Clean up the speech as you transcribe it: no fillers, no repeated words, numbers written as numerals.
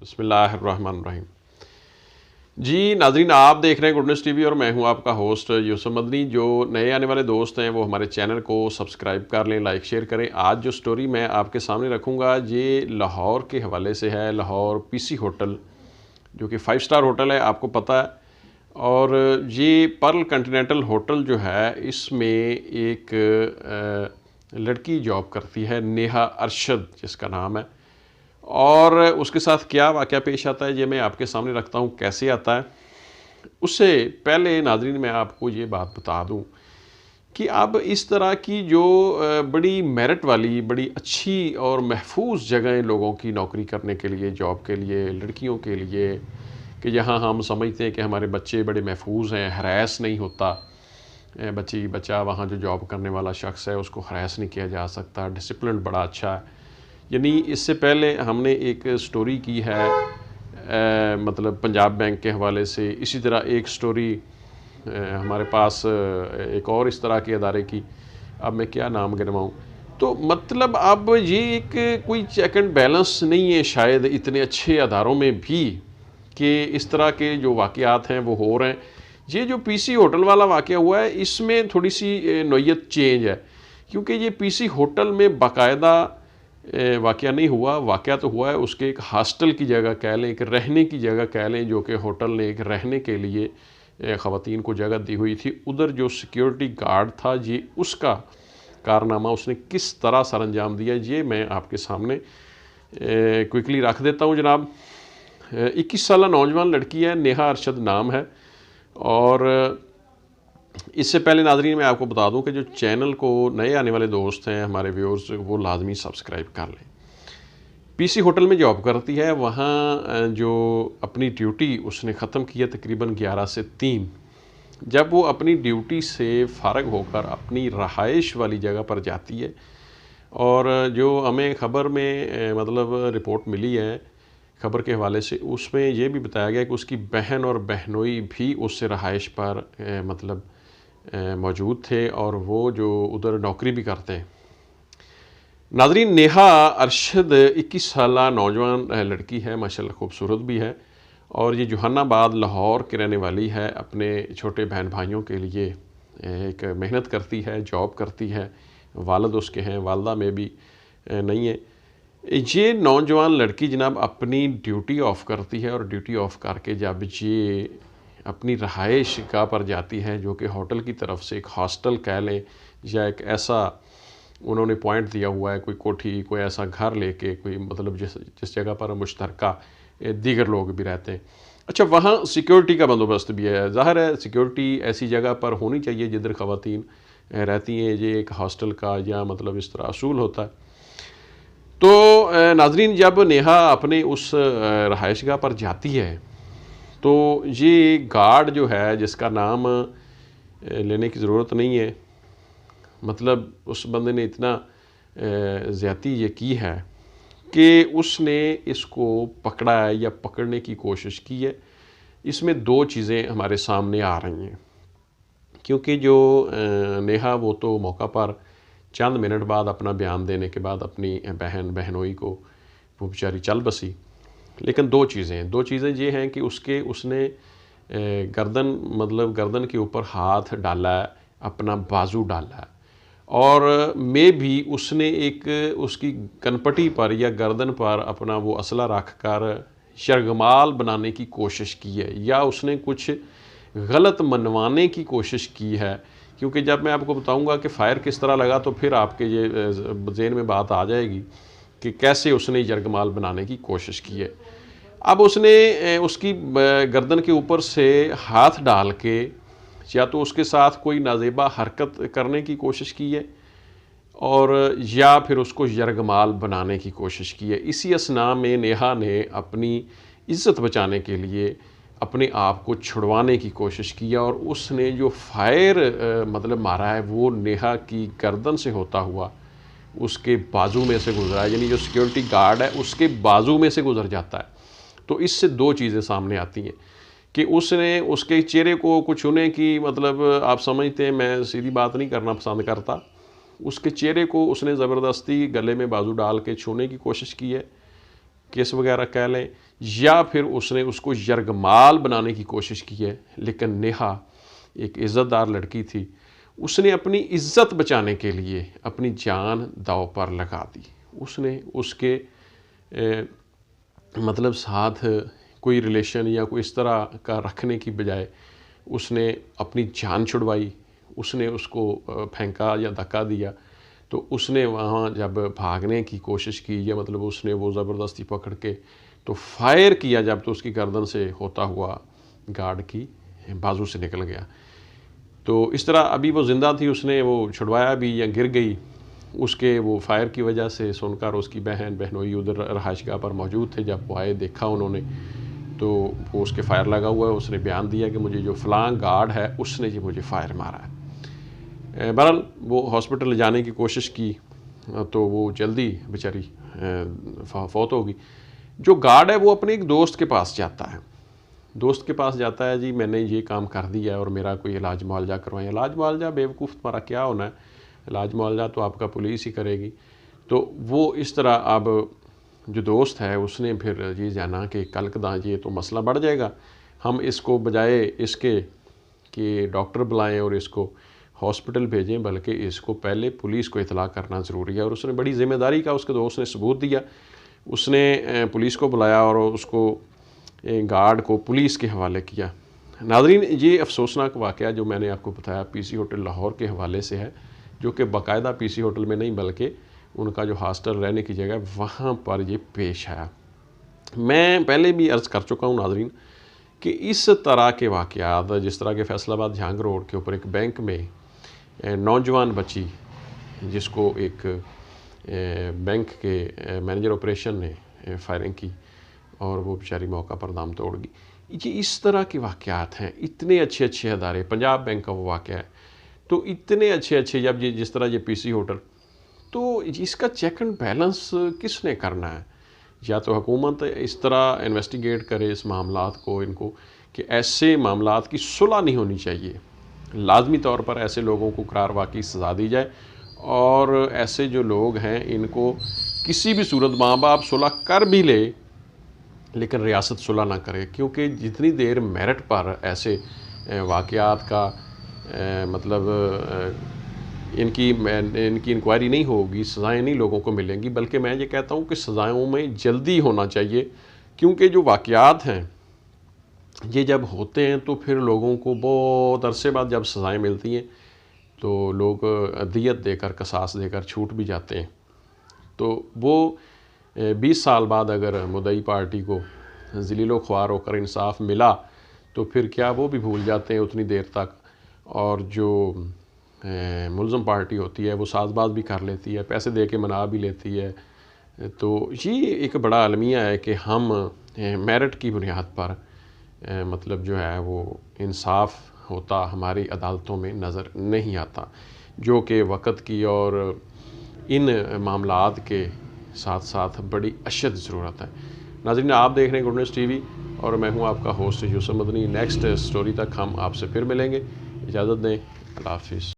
बिस्मिल्लाहिर्रहमानिर्रहीम। जी नाज़रीन, आप देख रहे हैं गुडनेस टीवी और मैं हूं आपका होस्ट यूसुफ मदनी। जो नए आने वाले दोस्त हैं वो हमारे चैनल को सब्सक्राइब कर लें, लाइक शेयर करें। आज जो स्टोरी मैं आपके सामने रखूंगा ये लाहौर के हवाले से है। लाहौर पीसी होटल जो कि 5 स्टार होटल है, आपको पता है। और ये पर्ल कंटिनेंटल होटल जो है, इसमें एक लड़की जॉब करती है, नेहा अरशद जिसका नाम है। और उसके साथ क्या वाक़या पेश आता है ये मैं आपके सामने रखता हूँ। कैसे आता है उससे पहले नाज़रीन मैं आपको ये बात बता दूँ कि अब इस तरह की जो बड़ी मेरिट वाली, बड़ी अच्छी और महफूज जगहें लोगों की नौकरी करने के लिए, जॉब के लिए, लड़कियों के लिए, कि जहाँ हम समझते हैं कि हमारे बच्चे बड़े महफूज हैं, हरास नहीं होता, बच्चा वहाँ जो जॉब करने वाला शख्स है उसको हरास नहीं किया जा सकता, डिसिप्लिन बड़ा अच्छा है। यानी इससे पहले हमने एक स्टोरी की है मतलब पंजाब बैंक के हवाले से। इसी तरह एक स्टोरी हमारे पास एक और इस तरह के अदारे की, अब मैं क्या नाम गिनवाऊँ। तो मतलब अब ये एक कोई चेक एंड बैलेंस नहीं है शायद इतने अच्छे अदारों में भी, कि इस तरह के जो वाक़यात हैं वो हो रहे हैं। ये जो पीसी होटल वाला वाक़या हुआ है इसमें थोड़ी सी नोयत चेंज है, क्योंकि ये पीसी होटल में बाकायदा वाक़या नहीं हुआ। वाक़या तो हुआ है उसके एक हॉस्टल की जगह कह लें, एक रहने की जगह कह लें, जो कि होटल ने एक रहने के लिए ख़वातीन को जगह दी हुई थी। उधर जो सिक्योरिटी गार्ड था, ये उसका कारनामा उसने किस तरह सर अंजाम दिया ये मैं आपके सामने क्विकली रख देता हूँ जनाब। 21 साल नौजवान लड़की है, नेहा अरशद नाम है। और इससे पहले नाज़रीन मैं आपको बता दूं कि जो चैनल को नए आने वाले दोस्त हैं हमारे व्यूअर्स, वो लाजमी सब्सक्राइब कर लें। पीसी होटल में जॉब करती है, वहाँ जो अपनी ड्यूटी उसने ख़त्म किया तकरीबन 11 से 3। जब वो अपनी ड्यूटी से फ़ारग होकर अपनी रहाइश वाली जगह पर जाती है, और जो हमें ख़बर में मतलब रिपोर्ट मिली है ख़बर के हवाले से, उसमें ये भी बताया गया कि उसकी बहन और बहनोई भी उससे रहाइश पर मतलब मौजूद थे और वो जो उधर नौकरी भी करते हैं। नाज़रीन, नेहा अरशद 21 साल नौजवान लड़की है, माशाल्लाह खूबसूरत भी है, और ये जहानाबाद लाहौर की रहने वाली है। अपने छोटे बहन भाइयों के लिए एक मेहनत करती है, जॉब करती है। वालिद उसके हैं, वालदा में भी नहीं है। ये नौजवान लड़की जनाब अपनी ड्यूटी ऑफ करती है, और ड्यूटी ऑफ करके जब ये अपनी रहाइश गाह पर जाती है, जो कि होटल की तरफ से एक हॉस्टल कह लें या एक ऐसा उन्होंने पॉइंट दिया हुआ है, कोई कोठी, कोई ऐसा घर लेके, कोई मतलब जिस जगह पर मुश्तरका दीगर लोग भी रहते हैं। अच्छा, वहाँ सिक्योरिटी का बंदोबस्त भी है। ज़ाहिर है सिक्योरिटी ऐसी जगह पर होनी चाहिए जिधर ख़वातीन रहती हैं। ये एक हॉस्टल का या मतलब इस तरह असूल होता है। तो नाज़रीन, जब नेहा अपने उस रहाइशगाह पर जाती है तो ये गार्ड जो है, जिसका नाम लेने की ज़रूरत नहीं है, मतलब उस बंदे ने इतना ज़्यादती ये की है कि उसने इसको पकड़ा है या पकड़ने की कोशिश की है। इसमें दो चीज़ें हमारे सामने आ रही हैं, क्योंकि जो नेहा वो तो मौका पर चंद मिनट बाद अपना बयान देने के बाद अपनी बहनोई को वो बेचारी चल बसी। लेकिन दो चीज़ें ये हैं कि उसने गर्दन मतलब गर्दन के ऊपर हाथ डाला है, अपना बाजू डाला है, और में भी उसने एक उसकी कनपटी पर या गर्दन पर अपना वो असला रख कर शर्गमाल बनाने की कोशिश की है, या उसने कुछ गलत मनवाने की कोशिश की है। क्योंकि जब मैं आपको बताऊंगा कि फ़ायर किस तरह लगा तो फिर आपके ये ज़हन में बात आ जाएगी कि कैसे उसने यरगमाल बनाने की कोशिश की है। अब उसने उसकी गर्दन के ऊपर से हाथ डाल के या तो उसके साथ कोई नाजेबा हरकत करने की कोशिश की है, और या फिर उसको यरगमाल बनाने की कोशिश की है। इसी असना में नेहा ने अपनी इज़्ज़त बचाने के लिए अपने आप को छुड़वाने की कोशिश की है, और उसने जो फायर मतलब मारा है वो नेहा की गर्दन से होता हुआ उसके बाजू में से गुजरा है। यानी जो सिक्योरिटी गार्ड है उसके बाजू में से गुजर जाता है। तो इससे दो चीज़ें सामने आती हैं कि उसने उसके चेहरे को कुछ छूने की, मतलब आप समझते हैं, मैं सीधी बात नहीं करना पसंद करता, उसके चेहरे को उसने ज़बरदस्ती गले में बाजू डाल के छूने की कोशिश की है, किस वगैरह कह लें, या फिर उसने उसको यरगमाल बनाने की कोशिश की है। लेकिन नेहा एक इज़्ज़तदार लड़की थी, उसने अपनी इज़्ज़त बचाने के लिए अपनी जान दांव पर लगा दी। उसने उसके मतलब साथ कोई रिलेशन या कोई इस तरह का रखने की बजाय उसने अपनी जान छुड़वाई। उसने उसको फेंका या धक्का दिया, तो उसने वहाँ जब भागने की कोशिश की या मतलब उसने वो ज़बरदस्ती पकड़ के तो फायर किया, जब तो उसकी गर्दन से होता हुआ गार्ड की बाजू से निकल गया। तो इस तरह अभी वो ज़िंदा थी, उसने वो छुड़वाया भी या गिर गई। उसके वो फायर की वजह से सुनकर उसकी बहनोई उधर रहायशगाह पर मौजूद थे। जब वो आए देखा उन्होंने, तो वो उसके फायर लगा हुआ है। उसने बयान दिया कि मुझे जो फ़लाँ गार्ड है उसने जी मुझे फायर मारा है। बहरहाल वो हॉस्पिटल ले जाने की कोशिश की तो वो जल्दी बेचारी फौत होगी। जो गार्ड है वो अपने एक दोस्त के पास जाता है। दोस्त के पास जाता है, जी मैंने ये काम कर दिया और मेरा कोई इलाज मुआवजा करवाएं। इलाज मुआवजा बेवकूफ़, तुम्हारा क्या होना है, इलाज मुआवजा तो आपका पुलिस ही करेगी। तो वो इस तरह अब जो दोस्त है उसने फिर ये जाना कि कल कदा ये तो मसला बढ़ जाएगा, हम इसको बजाय इसके कि डॉक्टर बुलाएं और इसको हॉस्पिटल भेजें, बल्कि इसको पहले पुलिस को इतला करना ज़रूरी है। और उसने बड़ी ज़िम्मेदारी का उसके दोस्त ने सबूत दिया। उसने पुलिस को बुलाया और उसको गार्ड को पुलिस के हवाले किया। नाज़रीन, ये अफसोसनाक वाक़या जो मैंने आपको बताया पीसी होटल लाहौर के हवाले से है, जो कि बाकायदा पीसी होटल में नहीं बल्कि उनका जो हॉस्टल रहने की जगह है वहाँ पर ये पेश आया। मैं पहले भी अर्ज़ कर चुका हूँ नाज़रीन कि इस तरह के वाक़यात, जिस तरह के फैसलाबाद झांग रोड के ऊपर एक बैंक में नौजवान बच्ची जिसको एक बैंक के मैनेजर ऑपरेशन ने फायरिंग की और वो बेचारी मौका पर दम तोड़ गई, ये इस तरह के वाक़यात हैं। इतने अच्छे अच्छे अदारे, पंजाब बैंक का वो वाक़या है, तो इतने अच्छे अच्छे जब ये जिस तरह ये पीसी होटल, तो इसका चेक एंड बैलेंस किसने करना है? या तो हुकूमत इस तरह इन्वेस्टिगेट करे इस मामलात को, इनको कि ऐसे मामलात की सुलह नहीं होनी चाहिए। लाजमी तौर पर ऐसे लोगों को करार वाकई सज़ा दी जाए और ऐसे जो लोग हैं इनको किसी भी सूरत माँ बाप सुलह कर भी ले लेकिन रियासत सुलह ना करे, क्योंकि जितनी देर मेरिट पर ऐसे वाक़यात का मतलब इनकी इंक्वायरी नहीं होगी, सज़ाएँ नहीं लोगों को मिलेंगी, बल्कि मैं ये कहता हूँ कि सज़ाओं में जल्दी होना चाहिए। क्योंकि जो वाक़यात हैं ये जब होते हैं तो फिर लोगों को बहुत अरसे बाद जब सज़ाएँ मिलती हैं तो लोग दियत देकर, कसास देकर छूट भी जाते हैं। तो वो 20 साल बाद अगर मुद्दई पार्टी को ज़लीलो ख्वार होकर इंसाफ मिला तो फिर क्या वो भी भूल जाते हैं उतनी देर तक, और जो मुल्ज़म पार्टी होती है वो साज़बाज़ भी कर लेती है, पैसे दे के मना भी लेती है। तो ये एक बड़ा अलमिया है कि हम मेरिट की बुनियाद पर मतलब जो है वो इंसाफ होता हमारी अदालतों में नज़र नहीं आता, जो कि वक़्त की और इन मामलात के साथ साथ बड़ी अशद ज़रूरत है। नाज़रीन, आप देख रहे हैं गुड न्यूज़ टीवी और मैं हूं आपका host Yusuf Madani. Next story तक हम आपसे फिर मिलेंगे। इजाज़त दें, अल्लाह हाफ़िज़।